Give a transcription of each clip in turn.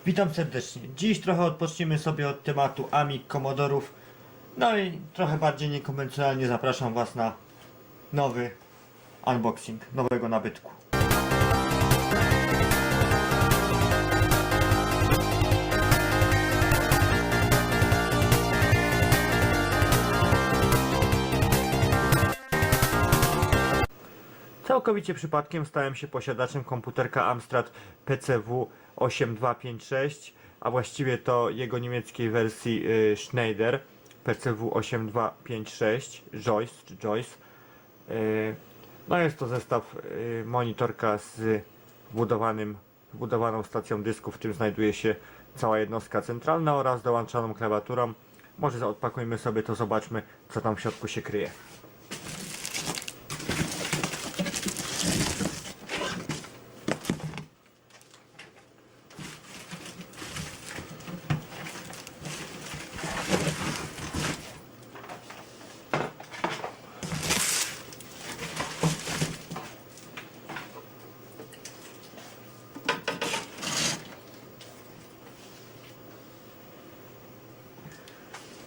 Witam serdecznie. Dziś trochę odpoczniemy sobie od tematu Amig, Commodorów. No i trochę bardziej niekonwencjonalnie zapraszam Was na nowy unboxing nowego nabytku. Całkowicie przypadkiem stałem się posiadaczem komputerka Amstrad PCW 8256, a właściwie to jego niemieckiej wersji Schneider PCW 8256 Joyce. No jest to zestaw monitorka z wbudowaną stacją dysku, w tym znajduje się cała jednostka centralna oraz dołączoną klawiaturą. Może odpakujmy sobie to, zobaczmy co tam w środku się kryje.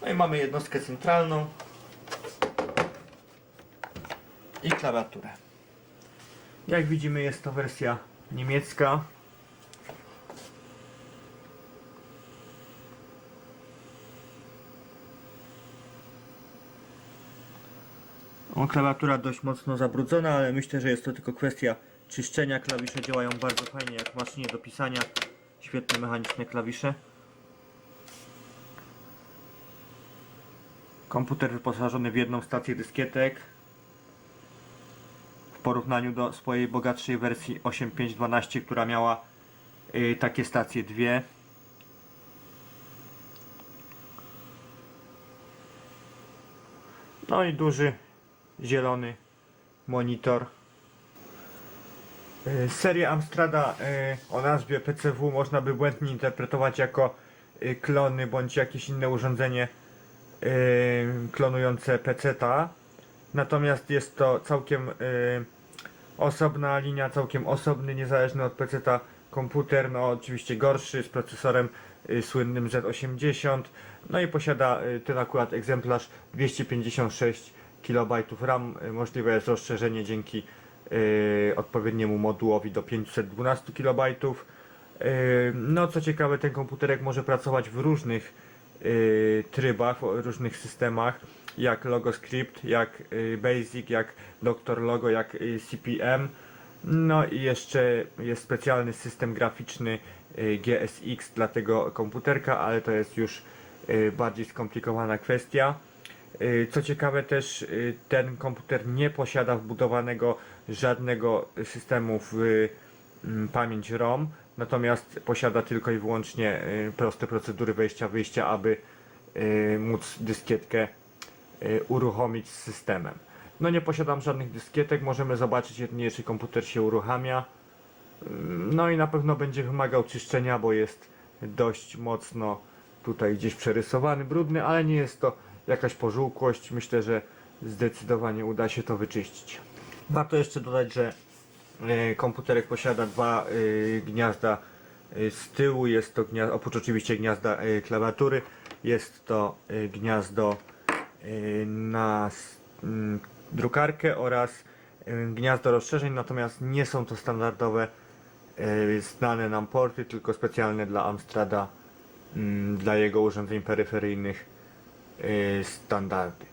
No i mamy jednostkę centralną i klawiaturę. Jak widzimy, jest to wersja niemiecka. Klawiatura dość mocno zabrudzona, ale myślę, że jest to tylko kwestia czyszczenia. Klawisze działają bardzo fajnie jak w maszynie do pisania. Świetne mechaniczne klawisze. Komputer wyposażony w jedną stację dyskietek w porównaniu do swojej bogatszej wersji 8512, która miała takie stacje dwie. No i duży zielony monitor. Serię Amstrada o nazwie PCW można by błędnie interpretować jako klony bądź jakieś inne urządzenie klonujące PC-ta. Natomiast jest to całkiem osobna linia, całkiem osobny, niezależny od PC-ta komputer. No oczywiście gorszy, z procesorem słynnym Z80. No i posiada ten akurat egzemplarz 256 KB RAM. Możliwe jest rozszerzenie dzięki odpowiedniemu modułowi do 512 KB. No co ciekawe, ten komputerek może pracować w różnych trybach, w różnych systemach, jak LogoScript, jak Basic, jak Doctor Logo, jak CP/M. No i jeszcze jest specjalny system graficzny GSX dla tego komputerka, ale to jest już bardziej skomplikowana kwestia. Co ciekawe też, ten komputer nie posiada wbudowanego żadnego systemu w pamięć ROM, natomiast posiada tylko i wyłącznie proste procedury wejścia-wyjścia, aby móc dyskietkę uruchomić z systemem. No nie posiadam żadnych dyskietek, możemy zobaczyć jedynie, czy komputer się uruchamia. No i na pewno będzie wymagał czyszczenia, bo jest dość mocno tutaj gdzieś przerysowany, brudny, ale nie jest to jakaś pożółkłość. Myślę, że zdecydowanie uda się to wyczyścić. Warto jeszcze dodać, że komputerek posiada dwa gniazda z tyłu. Jest to oprócz oczywiście gniazda klawiatury, jest to gniazdo na drukarkę oraz gniazdo rozszerzeń, natomiast nie są to standardowe znane nam porty, tylko specjalne dla Amstrada, dla jego urządzeń peryferyjnych standardy.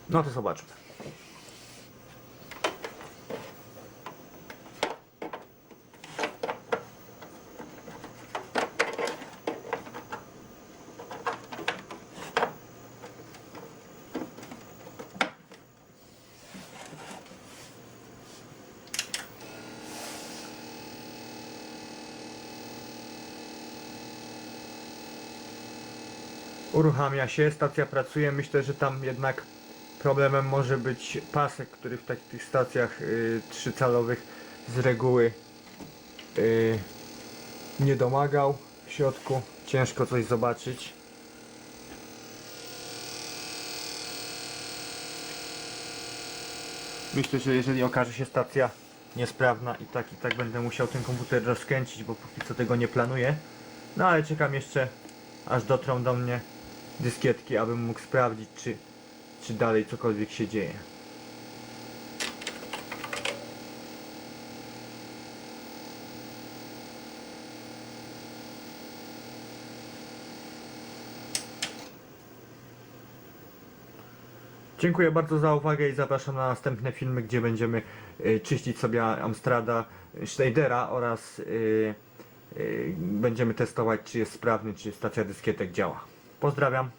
No to zobaczmy. Uruchamia się, stacja pracuje. Myślę, że tam jednak problemem może być pasek, który w takich stacjach 3-calowych z reguły nie domagał. W środku ciężko coś zobaczyć. Myślę, że jeżeli okaże się stacja niesprawna i tak będę musiał ten komputer rozkręcić, bo póki co tego nie planuję. No ale czekam jeszcze, aż dotrą do mnie dyskietki, abym mógł sprawdzić, czy dalej cokolwiek się dzieje. Dziękuję bardzo za uwagę i zapraszam na następne filmy, gdzie będziemy czyścić sobie Amstrada Schneidera oraz będziemy testować, czy jest sprawny, czy stacja dyskietek działa. Pozdrawiam.